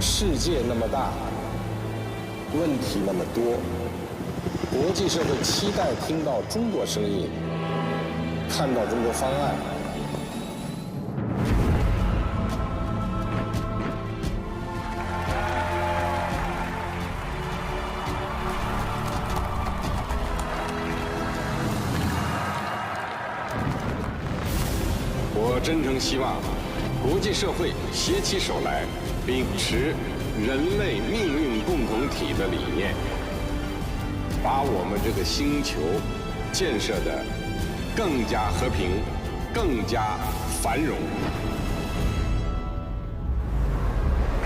世界那么大，问题那么多，国际社会期待听到中国声音，看到中国方案。我真诚希望国际社会携起手来，秉持人类命运共同体的理念，把我们这个星球建设得更加和平，更加繁荣。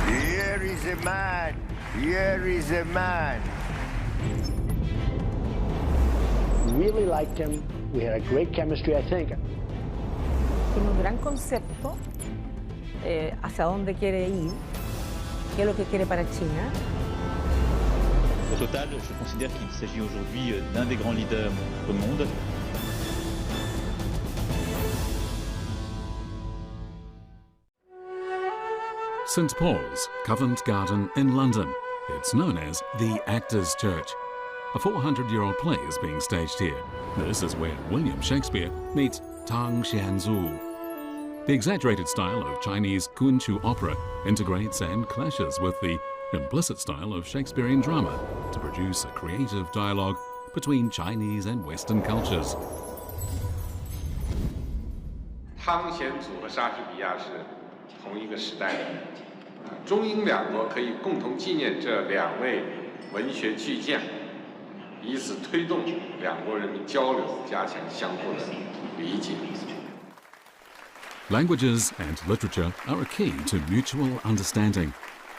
Here is a man. Here is a man. Really liked him. We had a great chemistry, I think. Tiene un gran concepto hacia dónde quiere ir, qué es lo que quiere para China. Au total, je considère qu'il s'agit aujourd'hui d'un des grands leaders au monde. St Paul's, Covent Garden in London. It's known as the Actors' Church. A 400-year-old play is being staged here. This is where William Shakespeare meets Tang Xianzu. The exaggerated style of Chinese Kunchu opera integrates and clashes with the implicit style of Shakespearean drama to produce a creative dialogue between Chinese and Western cultures. 汤显祖和莎士比亚是同一个时代的，中英两国可以共同纪念这两位文学巨匠，以此推动两国人民交流，加强相互的理解。 Languages and literature are a key to mutual understanding.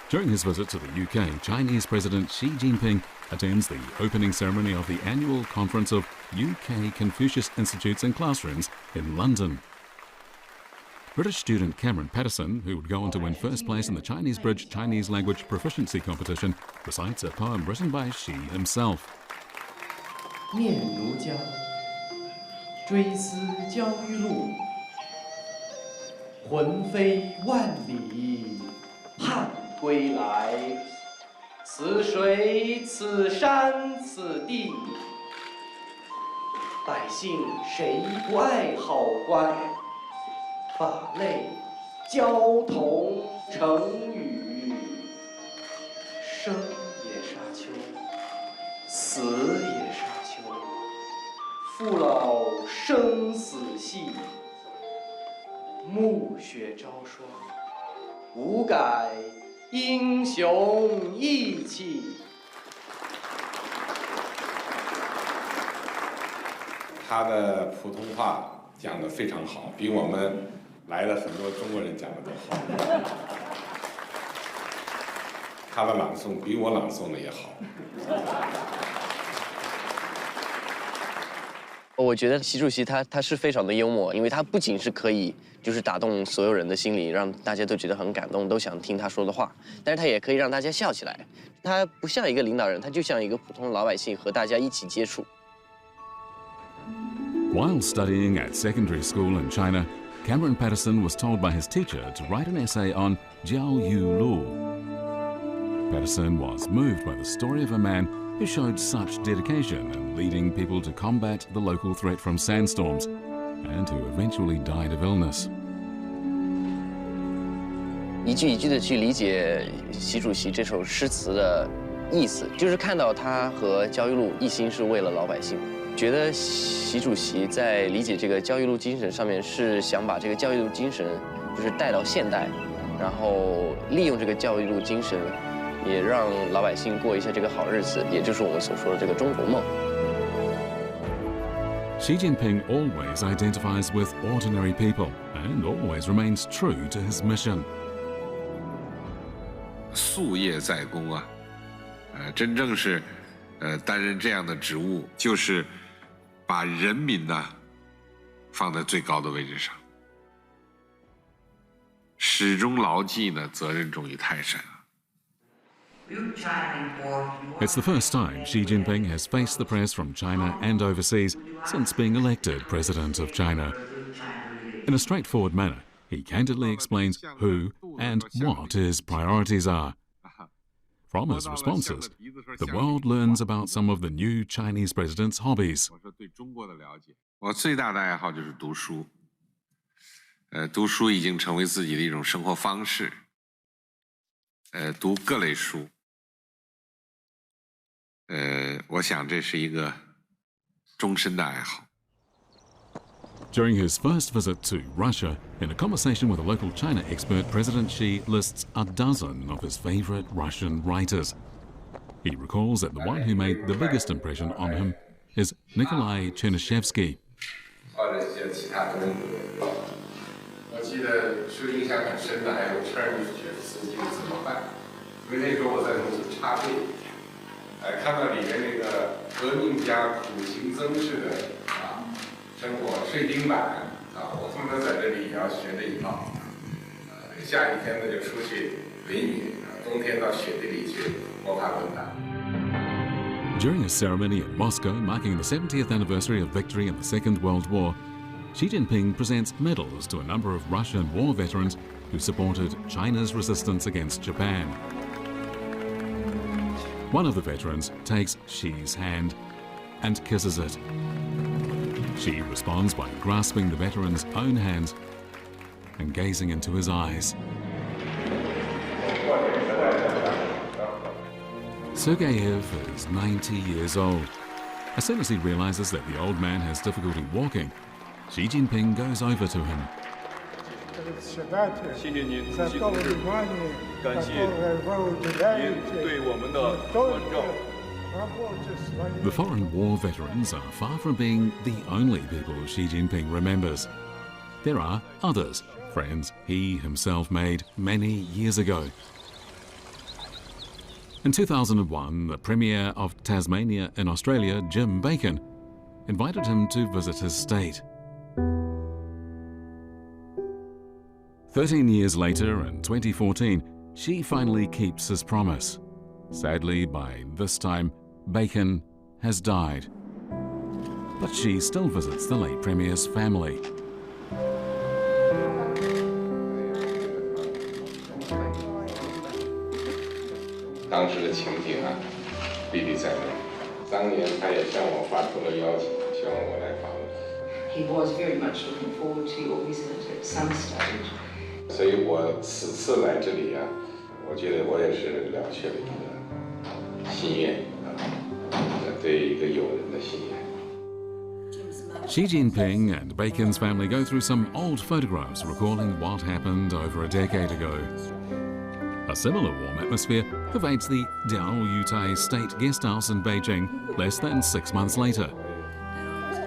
During his visit to the UK, Chinese President Xi Jinping attends the opening ceremony of the annual conference of UK Confucius Institutes and Classrooms in London. British student Cameron Patterson, who would go on to win first place in the Chinese Bridge Chinese Language Proficiency Competition, recites a poem written by Xi himself. 念奴娇，追思教育路。 魂飞万里盼归来，此水此山此地，百姓谁不爱好官？法类交同成语，生也沙丘，死也沙丘，父老生死系。 暮雪朝霜，无改英雄义气。他的普通话讲得非常好，比我们来的很多中国人讲的都好。他的朗诵比我朗诵的也好。 我觉得习主席他是非常的幽默，因为他不仅是可以就是打动所有人的心里，让大家都觉得很感动，都想听他说的话，但是他也可以让大家笑起来。他不像一个领导人，他就像一个普通老百姓，和大家一起接触。While studying at secondary school in China, Cameron Patterson was told by his teacher to write an essay on Jiao Yu Lu. Patterson was moved by the story of a man who showed such dedication in leading people to combat the local threat from sandstorms, and who eventually died of illness. 一句一句的去理解习主席这首诗词的意思，就是看到他和焦裕禄一心是为了老百姓。觉得习主席在理解这个焦裕禄精神上面，是想把这个焦裕禄精神就是带到现代，然后利用这个焦裕禄精神。 也让老百姓过一下这个好日子，也就是我们所说的这个中国梦。Xi Jinping always identifies with ordinary people and always remains true to his mission. 夙业在公啊，真正是担任这样的职务，就是把人民呢放在最高的位置上，始终牢记呢责任重于泰山。 It's the first time Xi Jinping has faced the press from China and overseas since being elected President of China. In a straightforward manner, he candidly explains who and what his priorities are. From his responses, the world learns about some of the new Chinese president's hobbies. 我最大的爱好就是读书，读书已经成为自己的一种生活方式，读各类书，我想这是一个终身的爱好。 During his first visit to Russia, in a conversation with a local China expert, President Xi lists a dozen of his favorite Russian writers. He recalls that the one who made the biggest impression on him is Nikolai Chernyshevsky. 或者一些其他的人物，我记得受影响很深的还有车尔尼夫杰夫斯基的怎么办？因为那时候我在农村插队，看到里面那个革命家苦行僧似的生活睡钉板我他妈在这里也要学这一套，下雨天呢就出去淋雨，冬天到雪地里去摸爬滚打。 During a ceremony in Moscow marking the 70th anniversary of victory in the Second World War, Xi Jinping presents medals to a number of Russian war veterans who supported China's resistance against Japan. One of the veterans takes Xi's hand and kisses it. Xi responds by grasping the veteran's own hands and gazing into his eyes. Sergeyev is 90 years old. As soon as he realizes that the old man has difficulty walking, Xi Jinping goes over to him. The foreign war veterans are far from being the only people Xi Jinping remembers. There are others, friends he himself made many years ago. In 2001, the Premier of Tasmania in Australia, Jim Bacon, invited him to visit his state. 13 years later, in 2014, Xi finally keeps his promise. Sadly, by this time, Bacon has died. But Xi still visits the late Premier's family. 当时的情景历历在目。当年他也向我发出了邀请，希望我来访问。He was very much looking forward to your visit at some stage. 所以我此次来这里我觉得我也是了却了一个心愿对一个友人的心愿。 Xi Jinping and Bacon's family go through some old photographs recalling what happened over a decade ago. A similar warm atmosphere pervades the Diaoyutai State Guest House in Beijing less than 6 months later.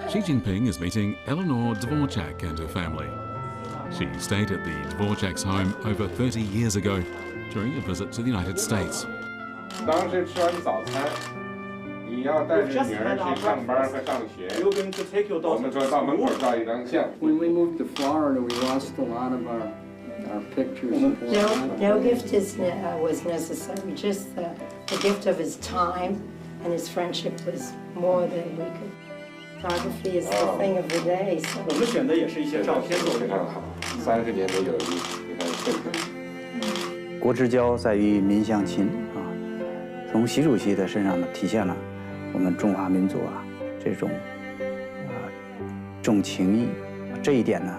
Xi Jinping is meeting Eleanor Dvorchak and her family. She stayed at the Dvorchak's home over 30 years ago during a visit to the United States. 当时吃完早餐，你要带着女儿去上班和上学。我们说到门口照一张相。When we moved to Florida, we lost a lot of our pictures. No gift was necessary. Just the gift of his time and his friendship was more than we could. Photography is the thing of the day. 我们选的也是一些照片做的非常好，30年的友谊，你看这个。国之交在于民相亲从习主席的身上呢，体现了我们中华民族这种重情义。这一点呢，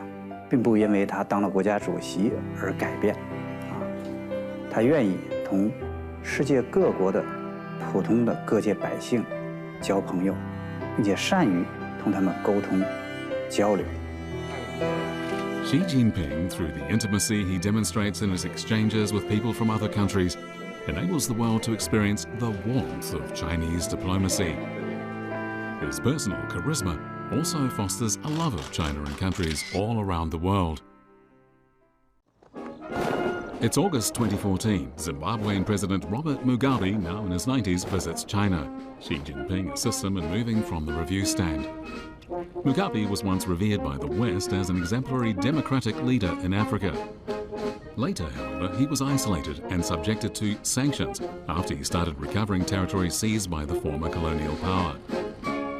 并不因为他当了国家主席而改变他愿意同世界各国的普通的各界百姓交朋友，并且善于同他们沟通交流。 Xi Jinping, through the intimacy he demonstrates in his exchanges with people from other countries, enables the world to experience the warmth of Chinese diplomacy. His personal charisma also fosters a love of China in countries all around the world. It's August 2014. Zimbabwean President Robert Mugabe, now in his 90s, visits China. Xi Jinping assists him in moving from the review stand. Mugabe was once revered by the West as an exemplary democratic leader in Africa. Later, however, he was isolated and subjected to sanctions after he started recovering territory seized by the former colonial power.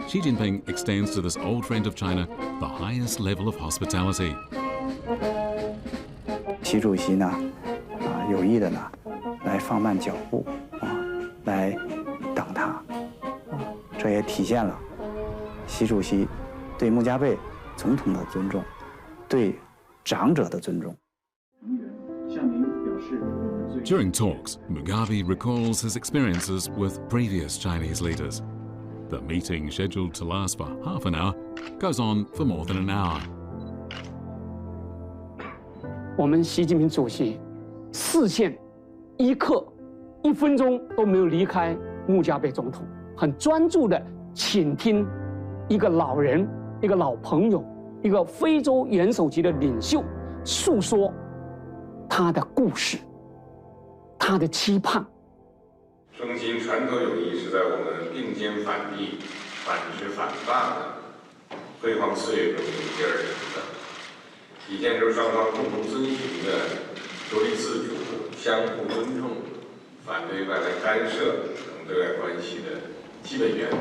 Xi Jinping extends to this old friend of China the highest level of hospitality. 习主席呢，有意的呢，来放慢脚步来等他。这也体现了习主席对穆加贝总统的尊重，对长者的尊重。 During talks, Mugabe recalls his experiences with previous Chinese leaders. The meeting, scheduled to last for half an hour, goes on for more than an hour. 我们习近平主席视线一刻、1分钟都没有离开穆加贝总统，很专注地倾听一个老人、一个老朋友、一个非洲元首级的领袖诉说他的故事。 他的期盼，中新传统友谊是在我们并肩反帝、反直反霸的辉煌岁月中凝结而成的，体现出双方共同遵循的独立自主、相互尊重、反对外来干涉等对外关系的基本原则。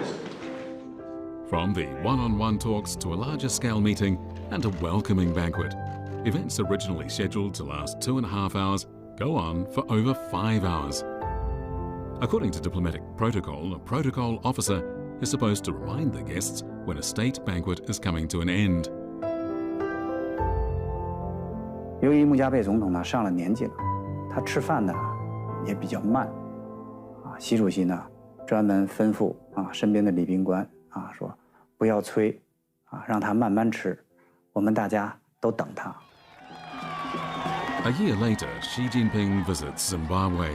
From the one-on-one talks to a larger-scale meeting and a welcoming banquet, events originally scheduled to last 2.5 hours. Go on for over 5 hours. According to diplomatic protocol, a protocol officer is supposed to remind the guests when a state banquet is coming to an end. 由于穆加贝总统呢上了年纪了，他吃饭呢也比较慢，习主席呢专门吩咐身边的礼宾官说不要催，让他慢慢吃，我们大家都等他。 A year later, Xi Jinping visits Zimbabwe.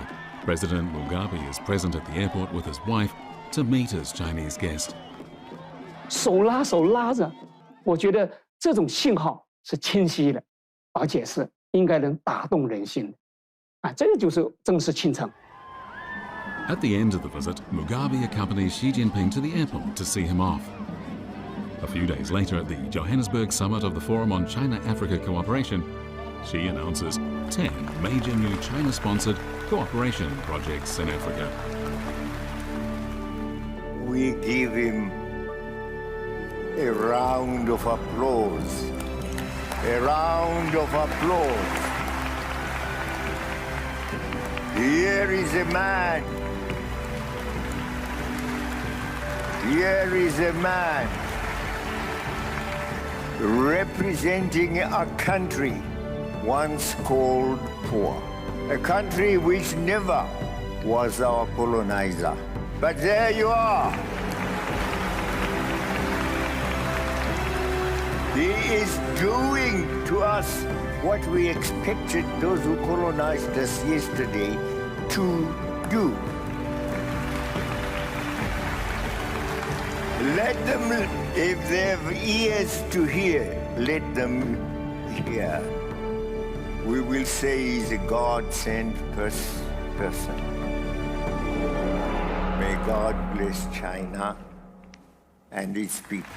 President Mugabe is present at the airport with his wife to meet his Chinese guest. 手拉手拉着，我觉得这种信号是清晰的，而且是应该能打动人心的。这个就是正式庆程。 At the end of the visit, Mugabe accompanies Xi Jinping to the airport to see him off. A few days later, at the Johannesburg summit of the Forum on China-Africa Cooperation, Xi announces 10 major new China-sponsored cooperation projects in Africa. We give him a round of applause. A round of applause. Here is a man. Here is a man representing a country once called poor, a country which never was our colonizer. But there you are. He is doing to us what we expected those who colonized us yesterday to do. Let them, if they have ears to hear, let them hear. We will say he's a God-sent person. May God bless China and its people.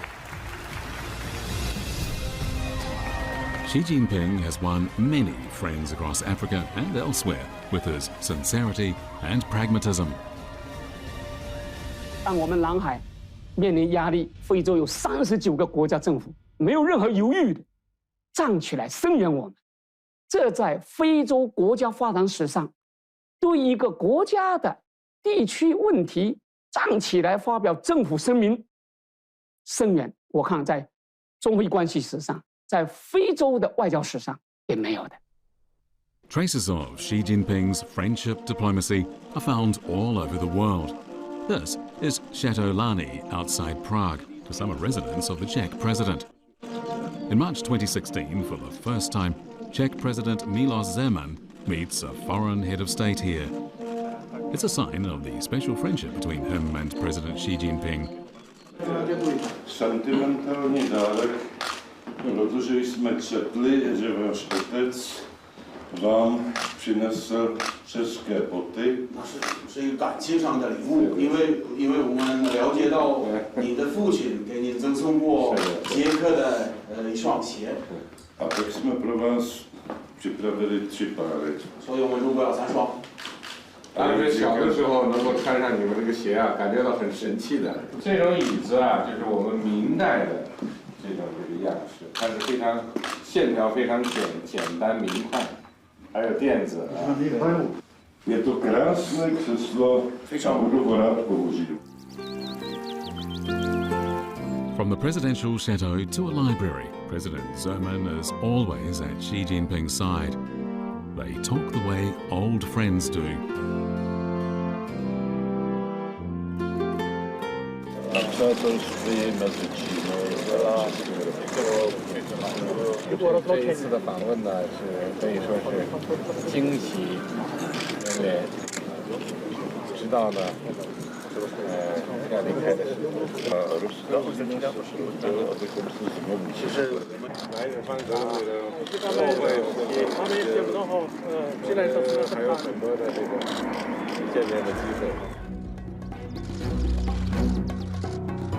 Xi Jinping has won many friends across Africa and elsewhere with his sincerity and pragmatism. 当我们南海面临压力，非洲有39个国家政府没有任何犹豫的站起来声援我们。这在非洲国家发展史上，对一个国家的地区问题站起来发表政府声明声援，我看在中非关系史上，在非洲的外交史上也没有的。 Traces of Xi Jinping's friendship diplomacy are found all over the world. This is Chateau Lani outside Prague, the summer residence of the Czech president. In March 2016, for the first time, Czech President Milos Zeman meets a foreign head of state here. It's a sign of the special friendship between him and President Xi Jinping. Sentimentální dárek, protože jsme četli, že váš otec vám přinesl české boty. 是一个感情上的礼物，因为我们了解到你的父亲给你赠送过捷克的一双鞋。A tak jsme pro vás připravili 3 páry. 所以我们准备了3双。当时小的时候能够穿上你们这个鞋啊，感觉到很神气的。这种椅子啊，就是我们明代的这个样式，它是非常线条非常简单明快，还有垫子啊。Je to krásné křeslo, a budu ho rád použít. From the presidential chateau to a library, President Zeman is always at Xi Jinping's side. They talk the way old friends do.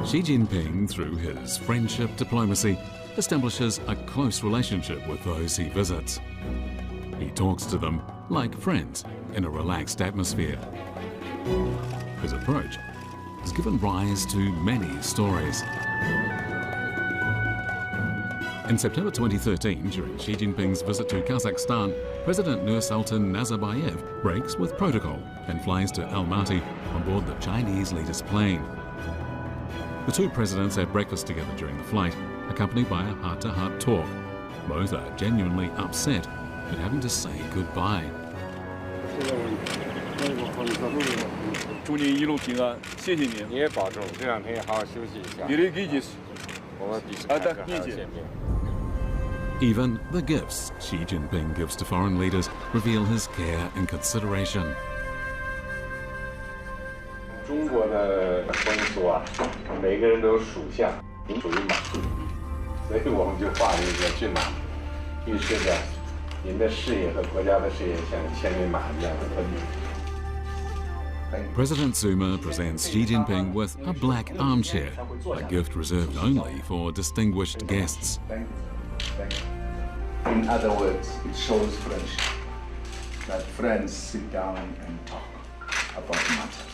Xi Jinping, through his friendship diplomacy, establishes a close relationship with those he visits. He talks to them like friends in a relaxed atmosphere. His approach has given rise to many stories. In September 2013, during Xi Jinping's visit to Kazakhstan, President Nursultan Nazarbayev breaks with protocol and flies to Almaty on board the Chinese leader's plane. The two presidents had breakfast together during the flight, accompanied by a heart-to-heart talk. Both are genuinely upset at having to say goodbye. 祝你一路平安，谢谢你。你也保重，这两天也好好休息一下。别理解，我们彼此还要见面。 Even the gifts Xi Jinping gives to foreign leaders reveal his care and consideration. 中国的风俗啊，每个人都有属相，您属于马，所以我们就画了一个骏马，预示着您的事业和国家的事业像千里马一样的奔腾。 President Zuma presents Xi Jinping with a black armchair, a gift reserved only for distinguished guests. In other words, it shows friendship, that friends sit down and talk about matters.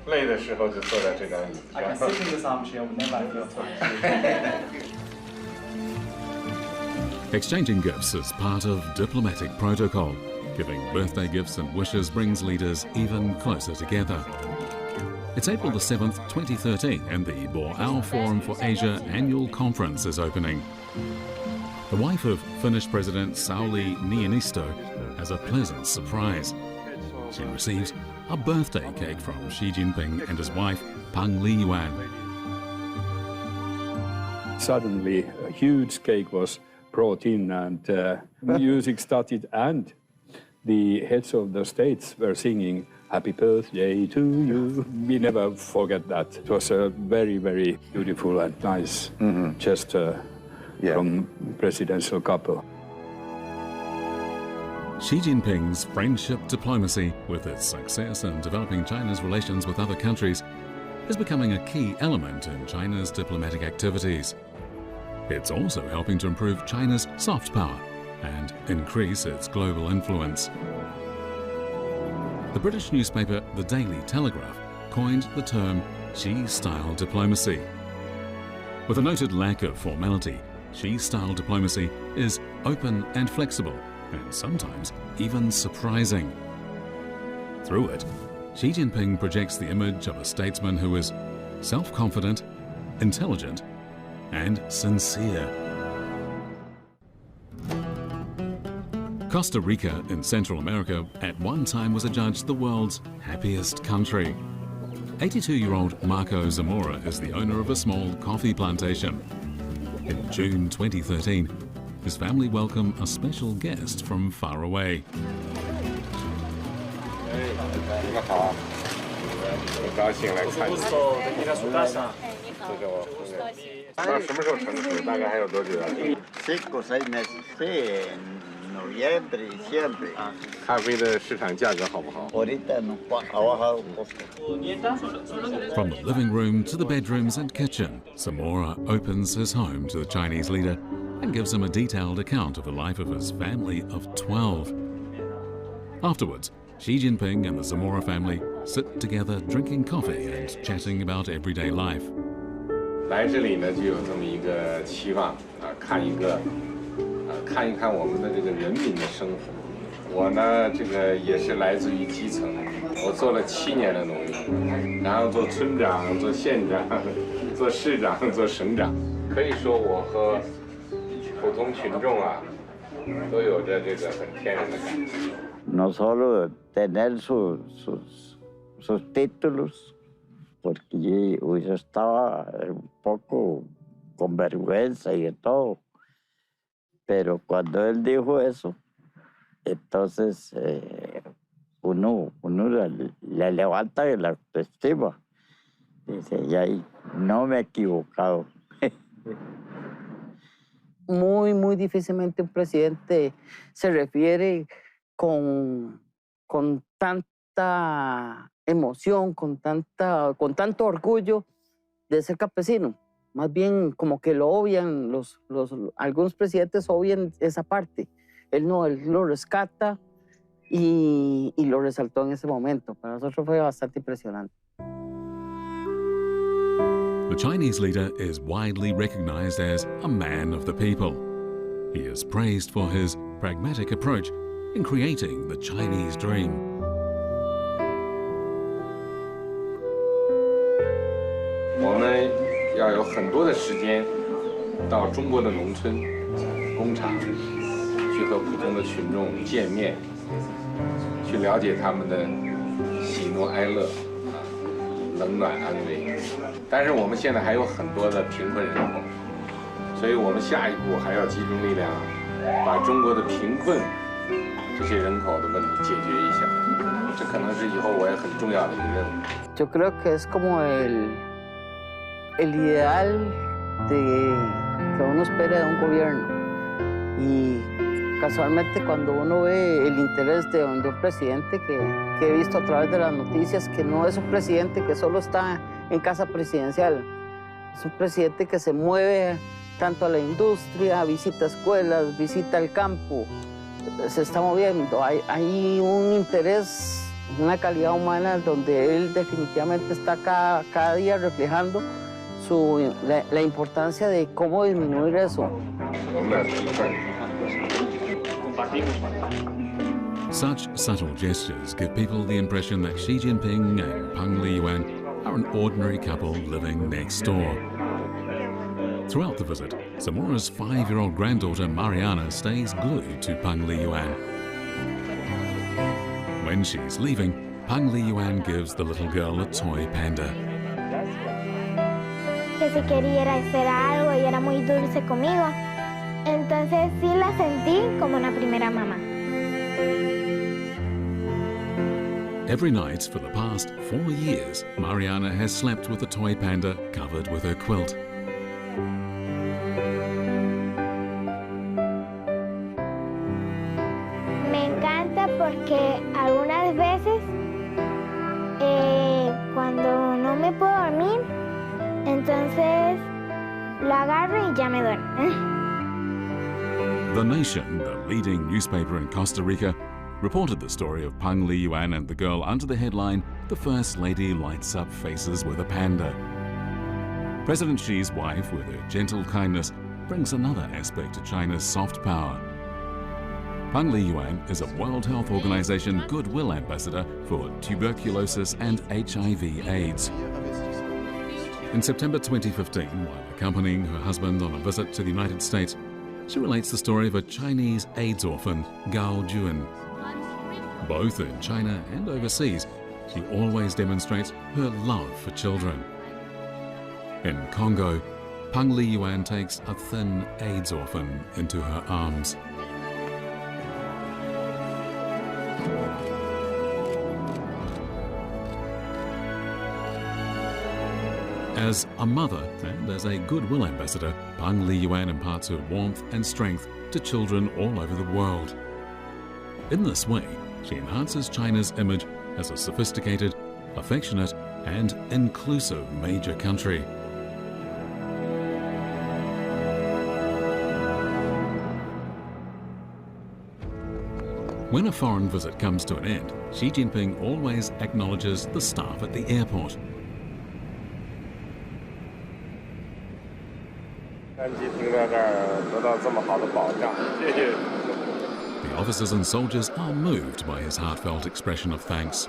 累的时候就坐在这张椅子上。I can sit in this armchair whenever I feel tired. Exchanging gifts is part of diplomatic protocol. Giving birthday gifts and wishes brings leaders even closer together. It's April the 7th, 2013, and the Boao Forum for Asia annual conference is opening. The wife of Finnish President Sauli Niinisto has a pleasant surprise. She receives a birthday cake from Xi Jinping and his wife, Pang Liyuan. Suddenly, a huge cake was brought in, and music started, and the heads of the states were singing "Happy Birthday to you." We never forget that. It was a very, very beautiful and nice gesture from presidential couple. Xi Jinping's friendship diplomacy, with its success in developing China's relations with other countries, is becoming a key element in China's diplomatic activities. It's also helping to improve China's soft power and increase its global influence. The British newspaper The Daily Telegraph coined the term Xi-style diplomacy. With a noted lack of formality, Xi-style diplomacy is open and flexible, and sometimes even surprising. Through it, Xi Jinping projects the image of a statesman who is self-confident, intelligent, and sincere. Costa Rica in Central America at one time was adjudged the world's happiest country. 82-year-old Marco Zamora is the owner of a small coffee plantation. In June 2013, his family welcomed a special guest from far away. From the living room to the bedrooms and kitchen, Zamora opens his home to the Chinese leader and gives him a detailed account of the life of his family of 12. Afterwards, Xi Jinping and the Zamora family sit together drinking coffee and chatting about everyday life. 来这里呢，就有这么一个期望啊，看一看我们的这个人民的生活。我呢，这个也是来自于基层，我做了7年的农民，然后做村长、做县长、做市长、做省长，可以说我和普通群众啊，都有着这个很天然的感情。No solo tener sus títulos, porque yo estaba un poco con vergüenza y de todo, pero cuando él dijo eso, entonces uno le levanta la autoestima. Dice, y ahí no me he equivocado. Muy difícilmente un presidente se refiere con tanta emoción, con tanto orgullo de ser campesino. Más bien como que lo obvian, algunos presidentes obvian esa parte. Él no, él lo rescata y lo resaltó en ese momento. Para nosotros fue bastante impresionante. The Chinese leader is widely recognized as a man of the people. He is praised for his pragmatic approach in creating the Chinese dream. We 要有很多的时间到中国的农村、工厂去和普通的群众见面，去了解他们的喜怒哀乐、冷暖安危。但是我们现在还有很多的贫困人口，所以我们下一步还要集中力量，把中国的贫困这些人口的问题解决一下。这可能是以后我也很重要的一个任务。Yo creo que es como el ideal que uno espera de un gobierno. Y casualmente cuando uno ve el interés de un presidente que he visto a través de las noticias, que no es un presidente que solo está en casa presidencial, es un presidente que se mueve tanto a la industria, visita escuelas, visita el campo, se está moviendo. Hay un interés, una calidad humana donde él definitivamente está cada día reflejando la importancia de cómo disminuir eso. Such subtle gestures give people the impression that Xi Jinping and Peng Liyuan are an ordinary couple living next door. Throughout the visit, Zamora's 5-year-old granddaughter Mariana stays glued to Peng Liyuan. When she's leaving, Peng Liyuan gives the little girl a toy panda. Que si quería hacer algo y era muy dulce conmigo. Entonces sí la sentí como una primera mamá. Every night for the past 4 years, Mariana has slept with a toy panda covered with her quilt. Me encanta porque algunas veces cuando no me puedo dormir, entonces lo agarro y ya me duermo. The Nation, the leading newspaper in Costa Rica, reported the story of Peng Liyuan and the girl under the headline, "The First Lady Lights Up Faces with a Panda." President Xi's wife, with her gentle kindness, brings another aspect to China's soft power. Peng Liyuan is a World Health Organization Goodwill Ambassador for tuberculosis and HIV/AIDS. In September 2015, while accompanying her husband on a visit to the United States, she relates the story of a Chinese AIDS orphan, Gao Juan. Both in China and overseas, she always demonstrates her love for children. In Congo, Peng Liyuan takes a thin AIDS orphan into her arms. As a mother and as a Goodwill Ambassador, Peng Liyuan imparts her warmth and strength to children all over the world. In this way, she enhances China's image as a sophisticated, affectionate, and inclusive major country. When a foreign visit comes to an end, Xi Jinping always acknowledges the staff at the airport. The officers and soldiers are moved by his heartfelt expression of thanks.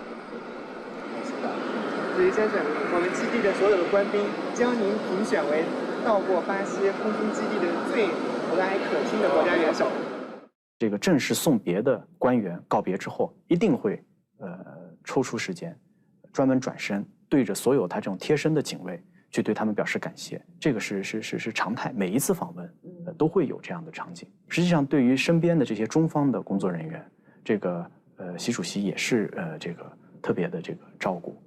主席先生，我们基地的所有的官兵将您评选为到过巴西空军基地的最和蔼可亲的国家元首。这个正式送别的官员告别之后，一定会抽出时间，专门转身对着所有他这种贴身的警卫去对他们表示感谢。这个是常态，每一次访问都会有这样的场景。实际上，对于身边的这些中方的工作人员，这个习主席也是这个特别的这个照顾。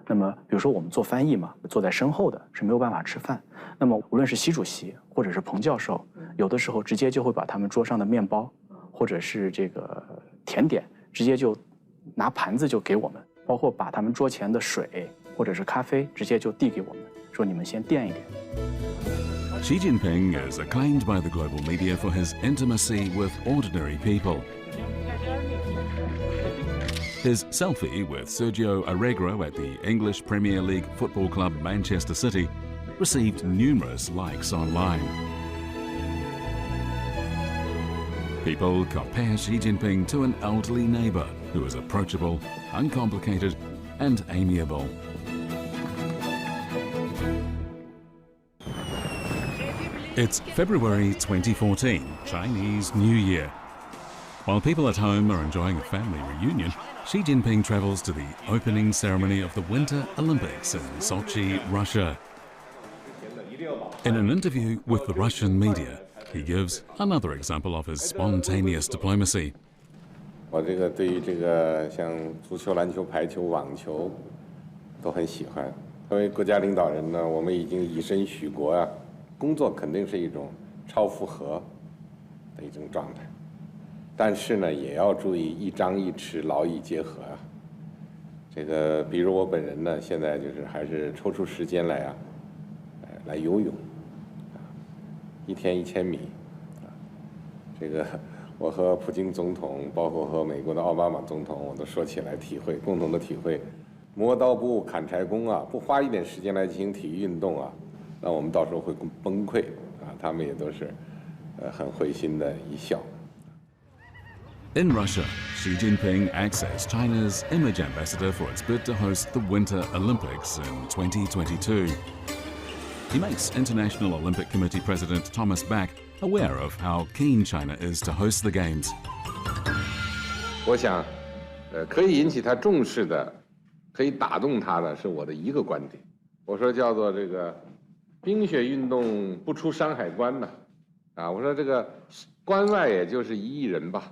那么比如说我们做翻译嘛，坐在身后的是没有办法吃饭。那么无论是习主席或者是彭教授，有的时候直接就会把他们桌上的面包或者是这个甜点，直接就拿盘子就给我们，包括把他们桌前的水或者是咖啡直接就递给我们，说你们先垫一点。Xi Jinping is acclaimed by the global media for his intimacy with ordinary people. His selfie with Sergio Aguero at the English Premier League football club Manchester City received numerous likes online. People compare Xi Jinping to an elderly neighbour who is approachable, uncomplicated, and amiable. It's February 2014, Chinese New Year. While people at home are enjoying a family reunion, Xi Jinping travels to the opening ceremony of the Winter Olympics in Sochi, Russia. In an interview with the Russian media, he gives another example of his spontaneous diplomacy. 我这个对于这个像足球、篮球、排球、网球都很喜欢。作为国家领导人呢，我们已经以身许国啊，工作肯定是一种超负荷的一种状态。但是呢，也要注意一张一弛，劳逸结合啊。这个，比如我本人呢，现在就是还是抽出时间来啊，来游泳，一天1000米，这个我和普京总统，包括和美国的奥巴马总统，我都说起来体会，共同的体会，磨刀不误砍柴工啊，不花一点时间来进行体育运动啊，那我们到时候会崩溃啊。他们也都是，很会心的一笑。 In Russia, Xi Jinping acts as China's image ambassador for its bid to host the Winter Olympics in 2022. He makes International Olympic Committee President Thomas Bach aware of how keen China is to host the Games. 我想，可以引起他重视的，可以打动他的是我的一个观点。我说叫做这个冰雪运动不出山海关呢，啊，我说这个关外也就是1亿人吧。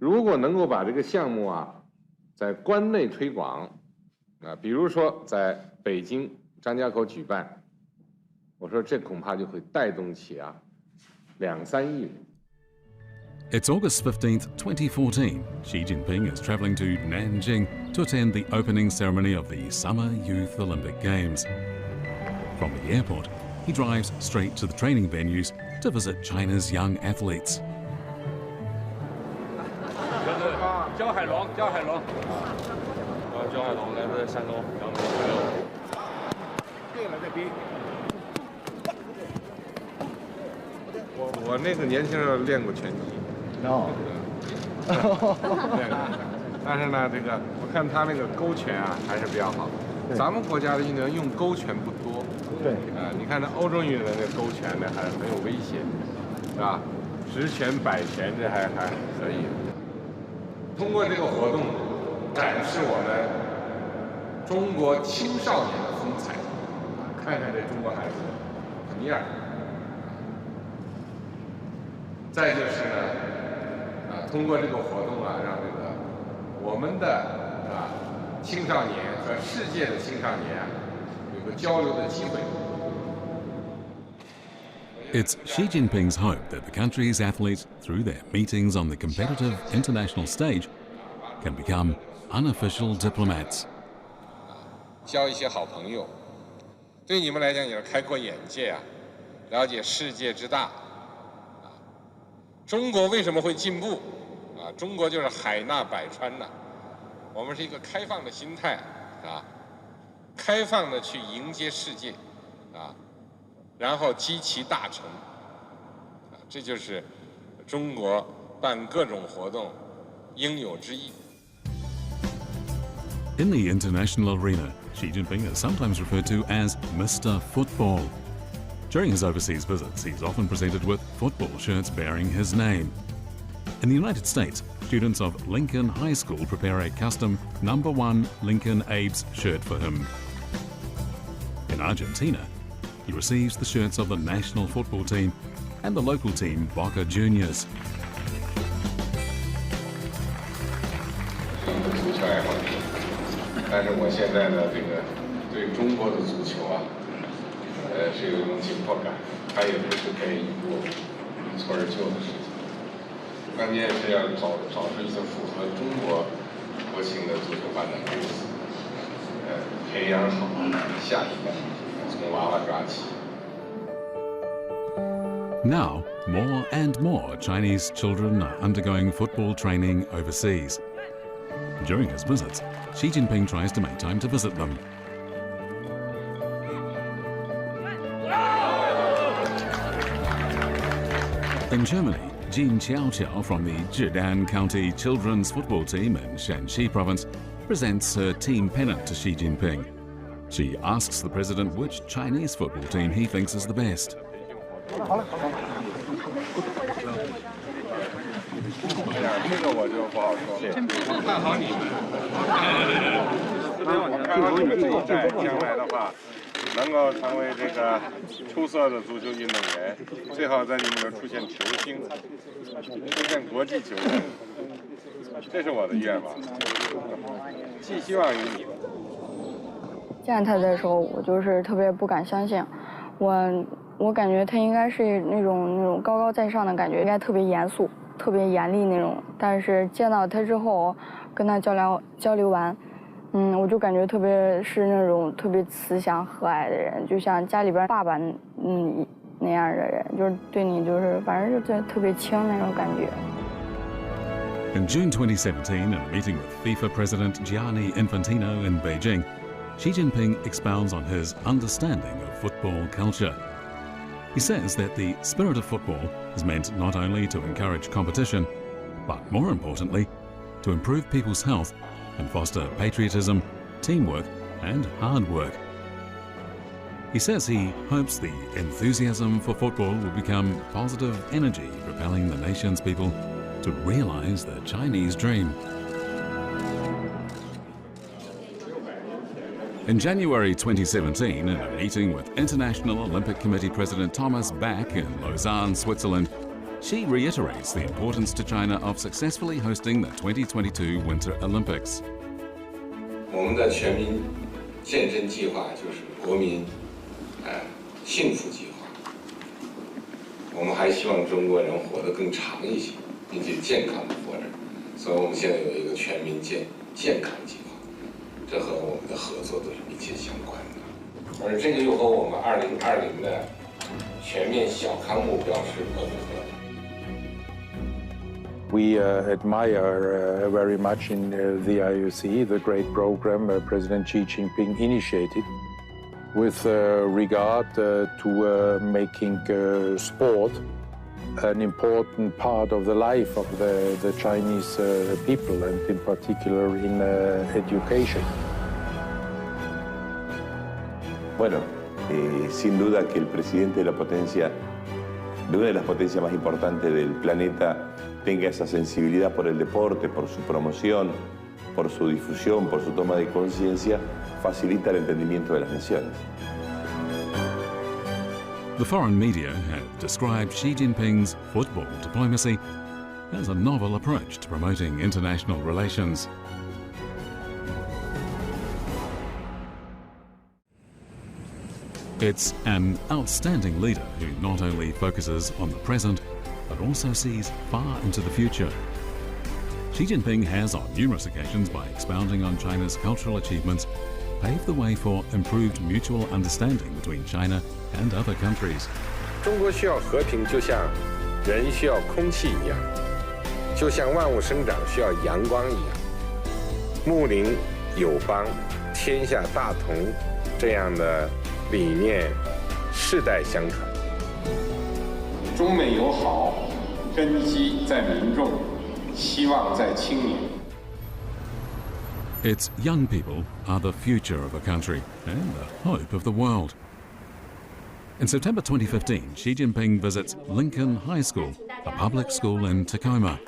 如果能够把这个项目啊，在关内推广，啊，比如说在北京张家口举办，我说这恐怕就会带动起啊2、3亿人。 It's August 15th, 2014. Xi Jinping is travelling to Nanjing to attend the opening ceremony of the Summer Youth Olympic Games. From the airport, he drives straight to the training venues to visit China's young athletes. 焦海龙，焦海龙，焦海龙来自山东阳明16。对了，这逼。我那个年轻时候练过拳击。哦。练过，但是呢，这个我看他那个勾拳啊还是比较好。咱们国家的运动员用勾拳不多。对。你看那欧洲运动员那勾拳呢还是很有威胁，是吧？直拳、摆拳这还可以。 通过这个活动，展示我们中国青少年的风采，看看这中国孩子什么样。再就是呢，通过这个活动啊，让这个我们的青少年和世界的青少年啊，有个交流的机会。 It's Xi Jinping's hope that the country's athletes, through their meetings on the competitive international stage, can become unofficial diplomats. 交一些好朋友，对你们来讲也是开阔眼界啊，了解世界之大。中国为什么会进步？中国就是海纳百川呐。我们是一个开放的心态开放的去迎接世界然后积其大成这就是中国办各种活动应有之义。 In the international arena, Xi Jinping is sometimes referred to as Mr. Football. During his overseas visits, he's often presented with football shirts bearing his name. In the United States, students of Lincoln High School prepare a custom #1 Lincoln Abe's shirt for him. In Argentina, he receives the shirts of the national football team and the local team Boca Juniors. 足球爱好者，但是我现在呢，这个对中国的足球啊，是有一种紧迫感，它也不是可以一蹴而就的事情。关键是要找出一些符合中国国情的足球发展路子，培养好下一代，从娃娃抓起。 Now, more and more Chinese children are undergoing football training overseas. During his visits, Xi Jinping tries to make time to visit them. In Germany, Jin Qiaoqiao from the Zhedan County children's football team in Shanxi province presents her team pennant to Xi Jinping. She asks the president which Chinese football team he thinks is the best. 这个我就不好说了。看好你们，我看好你们这一代将来的话，能够成为这个出色的足球运动员，最好在你们这儿出现球星，出现国际球星，这是我的愿望，寄希望于你们。见他的时候，我就是特别不敢相信，我感觉他应该是那种高高在上的感觉，应该特别严肃。 特别严厉那种，但是见到他之后，跟他交流完，我就感觉特别是那种特别慈祥和蔼的人，就像家里边爸爸那样的人，就是对你就是反正就特别亲那种感觉。In June 2017, in a meeting with FIFA President Gianni Infantino in Beijing, Xi Jinping expounds on his understanding of football culture. He says that the spirit of football is meant not only to encourage competition, but more importantly, to improve people's health and foster patriotism, teamwork, and hard work. He says he hopes the enthusiasm for football will become positive energy propelling the nation's people to realize the Chinese dream. In January 2017, in a meeting with International Olympic Committee President Thomas Bach in Lausanne, Switzerland, Xi reiterates the importance to China of successfully hosting the 2022 Winter Olympics. 我们的全民健身计划就是国民幸福计划。我们还希望中国人活得更长一些，并且健康的活着，所以我们现在有一个全民健康计划。 这和我们的合作都是密切相关的，而这个又和我们2020的全面小康目标是吻合的。 We admire very much in the IOC the great program President Xi Jinping initiated with regard to making sport an important part of the life of the Chinese people, and in particular in education. Bueno, sin duda que el presidente de una de las potencias más importantes del planeta, tenga esa sensibilidad por el deporte, por su promoción, por su difusión, por su toma de conciencia, facilita el entendimiento de las naciones. The foreign media have described Xi Jinping's football diplomacy as a novel approach to promoting international relations. It's an outstanding leader who not only focuses on the present, but also sees far into the future. Xi Jinping has, on numerous occasions, by expounding on China's cultural achievements, paved the way for improved mutual understanding between China and other countries. 中国需要和平，就像人需要空气一样，就像万物生长需要阳光一样。睦邻友邦，天下大同，这样的理念世代相传。中美友好根基在民众，希望在青年。 Its young people are the future of a country and the hope of the world. In September 2015, Xi Jinping visits Lincoln High School, a public school in Tacoma.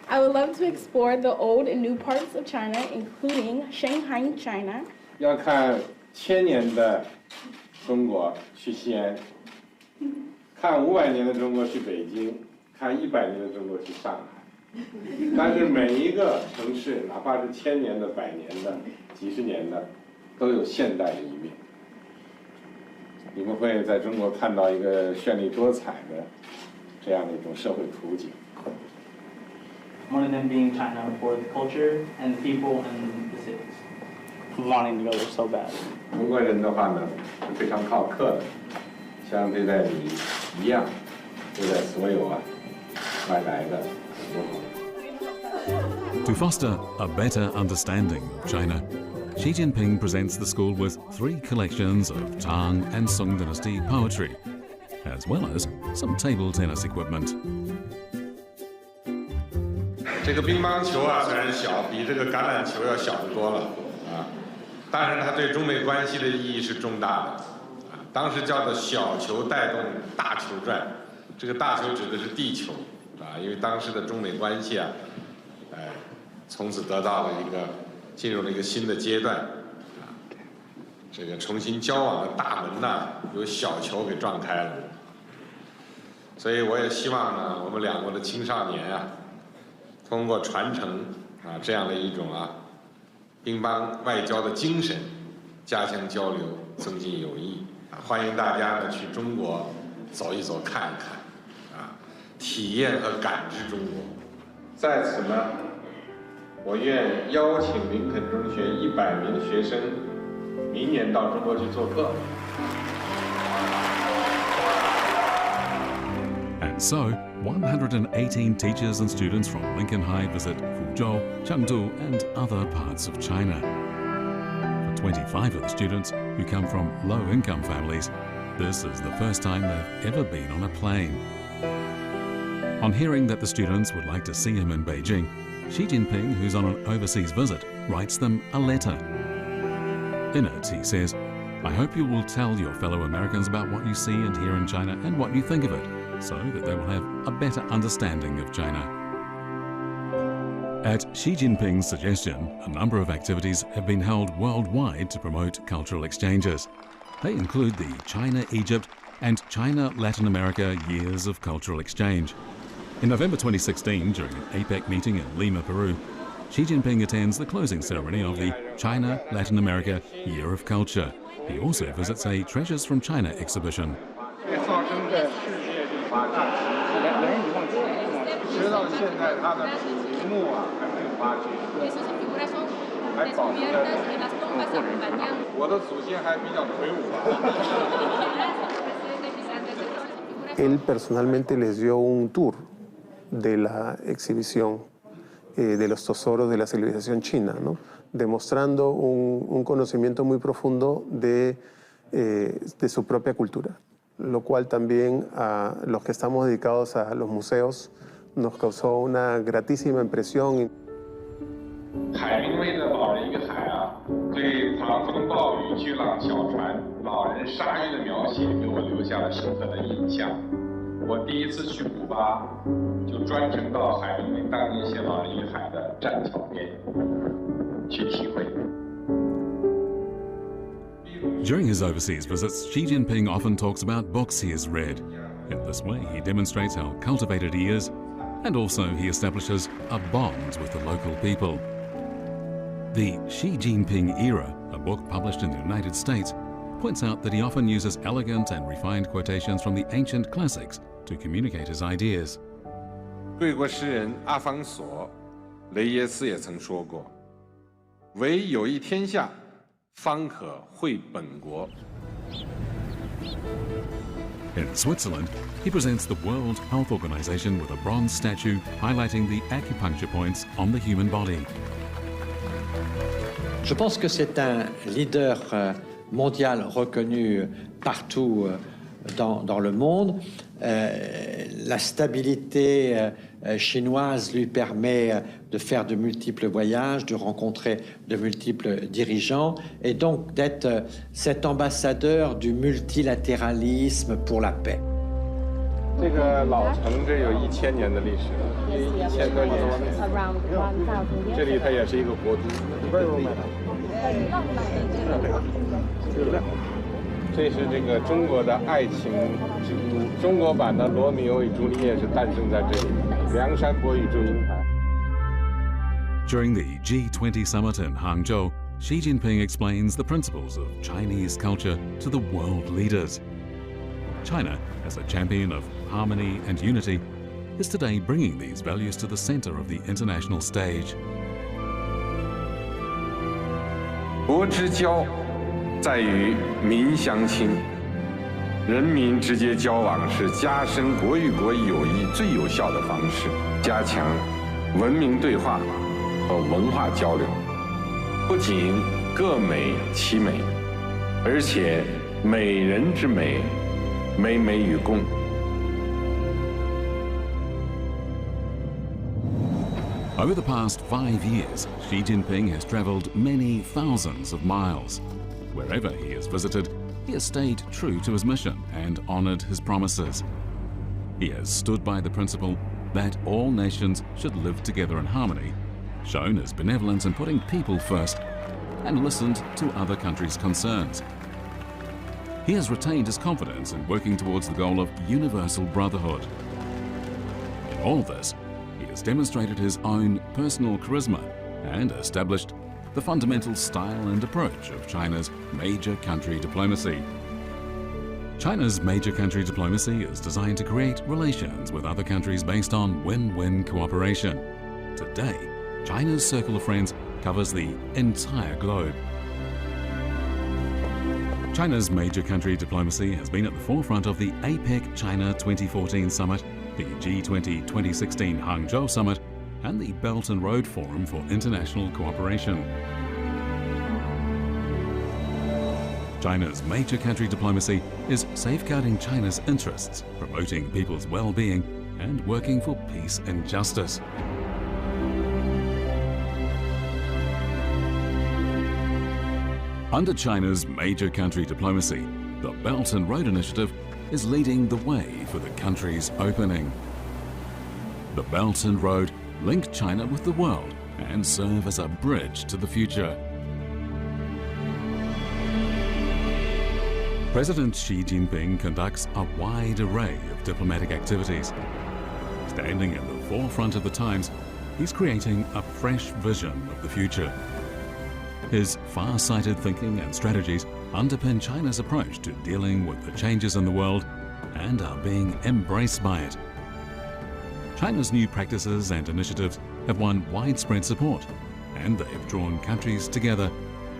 I would love to explore the old and new parts of China, including Shanghai, China. 要看1000年的中国去西安，看500年的中国去北京，看100年的中国去上海。但是每一个城市，哪怕是1000年的、100年的、几十年的，都有现代的一面。你们会在中国看到一个绚丽多彩的这样的一种社会图景。 One of them being China for the culture and the people and the cities. Wanting to go there so bad. 中国人的话呢，是非常好客的，像对待你一样，对待所有外来的。 To foster a better understanding of China, Xi Jinping presents the school with 3 collections of Tang and Song dynasty poetry, as well as some table tennis equipment. 这个乒乓球啊，虽然小，比这个橄榄球要小得多了啊，但是它对中美关系的意义是重大的啊。当时叫做小球带动大球转，这个大球指的是地球啊，因为当时的中美关系啊，从此得到了进入了一个新的阶段啊，这个重新交往的大门呐，由小球给撞开了。所以我也希望呢，我们两国的青少年啊。 通过传承啊这样的一种乒乓外交的精神，加强交流，增进友谊。欢迎大家呢去中国走一走、看一看，啊，体验和感知中国。在此呢，我愿邀请林肯中学100名学生明年到中国去做客。 And so, 118 teachers and students from Lincoln High visit Fuzhou, Chengdu and other parts of China. For 25 of the students who come from low-income families, this is the first time they've ever been on a plane. On hearing that the students would like to see him in Beijing, Xi Jinping, who's on an overseas visit, writes them a letter. In it, he says, "I hope you will tell your fellow Americans about what you see and hear in China and what you think of it, so that they will have a better understanding of China." At Xi Jinping's suggestion, a number of activities have been held worldwide to promote cultural exchanges. They include the China-Egypt and China-Latin America Years of Cultural Exchange. In November 2016, during an APEC meeting in Lima, Peru, Xi Jinping attends the closing ceremony of the China-Latin America Year of Culture. He also visits a Treasures from China exhibition. 直到现在，它的屏幕啊还没有发掘，还保存在我的祖先还比较魁梧吧。Él personalmente les dio un tour de la exhibición de los tesoros de la civilización china, ¿no? Demostrando un conocimiento muy profundo de su propia cultura, lo cual también a los que estamos dedicados a los museos nos causó una gratísima impresión. 海明威的《老人与海》啊，对狂风暴雨、巨浪小船、老人鲨鱼的描写，给我留下了深刻的印象。我第一次去古巴，就专程到海明威当年写《老人与海》的栈桥边去体会。 During his overseas visits, Xi Jinping often talks about books he has read. In this way, he demonstrates how cultivated he is, and also he establishes a bond with the local people. The Xi Jinping Era, a book published in the United States, points out that he often uses elegant and refined quotations from the ancient classics to communicate his ideas. 贵国诗人阿方索·雷耶斯也曾说过：“唯有一天下，方可绘本国。” In Switzerland, he presents the World Health Organization with a bronze statue highlighting the acupuncture points on the human body. Je pense que c'est un leader mondial reconnu partout dans le monde. La stabilité chinoise lui permet de faire de multiples voyages, de rencontrer de multiples dirigeants et donc d'être cet ambassadeur du multilatéralisme pour la paix. 这个老城这有1000年的历史了，1000多年。这里它也是一个国都。这是这个中国的爱情之都，中国版的罗密欧与朱丽叶是诞生在这里，梁山伯与祝英台。During the G20 summit in Hangzhou, Xi Jinping explains the principles of Chinese culture to the world leaders. China, as a champion of harmony and unity, is today bringing these values to the center of the international stage. 国之交在于民相亲，人民直接交往是加深国与国友谊最有效的方式，加强文明对话和文化交流，不仅各美其美，而且美人之美，美美与共。Over the past 5 years, Xi Jinping has traveled many thousands of miles. Wherever he has visited, he has stayed true to his mission and honored his promises. He has stood by the principle that all nations should live together in harmony, shown his benevolence in putting people first, and listened to other countries' concerns. He has retained his confidence in working towards the goal of universal brotherhood. In all this, he has demonstrated his own personal charisma and established the fundamental style and approach of China's major country diplomacy. China's major country diplomacy is designed to create relations with other countries based on win-win cooperation. Today, China's circle of friends covers the entire globe. China's major country diplomacy has been at the forefront of the APEC China 2014 summit, the G20 2016 Hangzhou summit, and the Belt and Road Forum for International Cooperation. China's major country diplomacy is safeguarding China's interests, promoting people's well-being, and working for peace and justice. Under China's major country diplomacy, the Belt and Road Initiative is leading the way for the country's opening. The Belt and Road link China with the world and serve as a bridge to the future. President Xi Jinping conducts a wide array of diplomatic activities. Standing at the forefront of the times, he's creating a fresh vision of the future. His far-sighted thinking and strategies underpin China's approach to dealing with the changes in the world and are being embraced by it. China's new practices and initiatives have won widespread support, and they have drawn countries together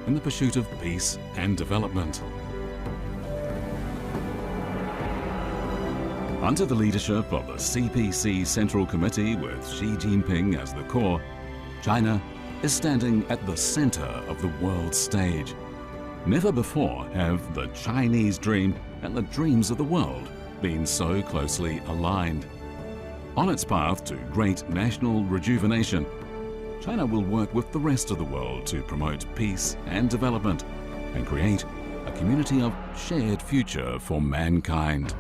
in the pursuit of peace and development. Under the leadership of the CPC Central Committee with Xi Jinping as the core, China is standing at the center of the world stage. Never before have the Chinese dream and the dreams of the world been so closely aligned. On its path to great national rejuvenation, China will work with the rest of the world to promote peace and development and create a community of shared future for mankind.